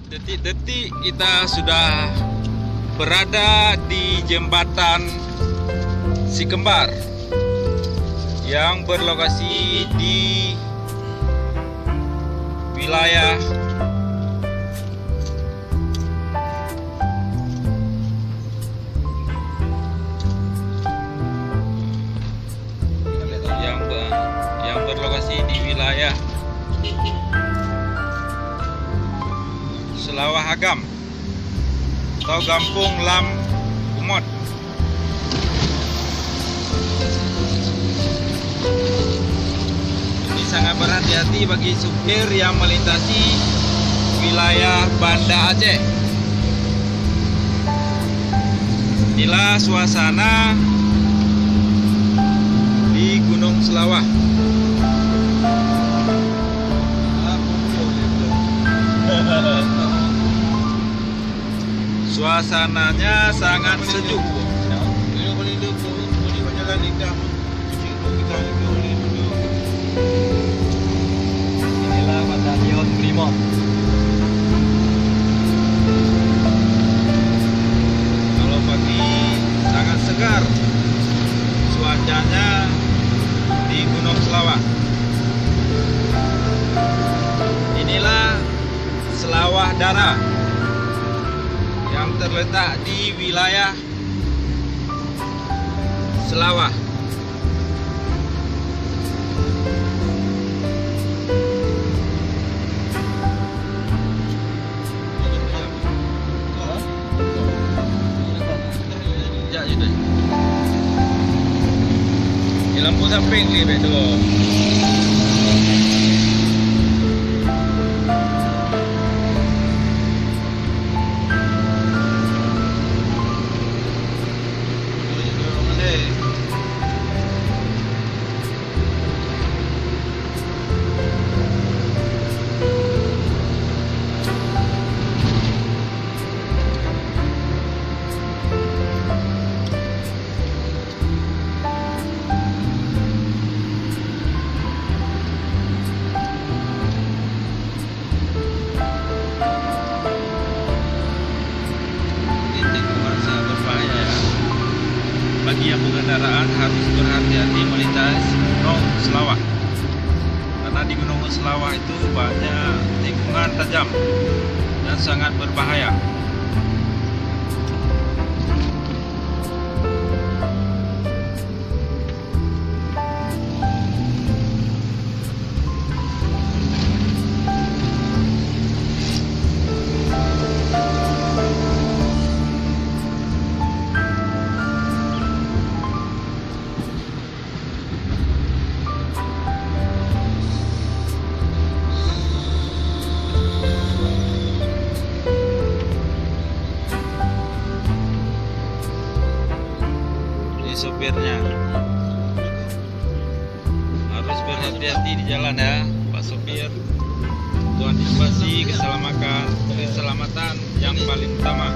Detik-detik kita sudah berada di jembatan Sikembar yang berlokasi di wilayah Selawah Agam atau Kampung Lam Kumot. Ini sangat berhati-hati bagi supir yang melintasi wilayah Banda Aceh. Inilah suasana di Gunung Selawah. Suasananya sangat sejuk. Inilah Batalion Brimob. Kalau pagi sangat segar cuacanya di Gunung Selawah. Inilah Selawah Dara yang terletak di wilayah Selawah. Ya, gitu. Di lampu samping ni betul. Bagi yang berkendaraan harus berhati-hati melintasi Gunung Selawah, karena di Gunung Selawah itu banyak tikungan tajam dan sangat berbahaya. Sopirnya harus berhati-hati di jalan ya, Pak Sopir. Untuk antisipasi keselamatan yang paling utama.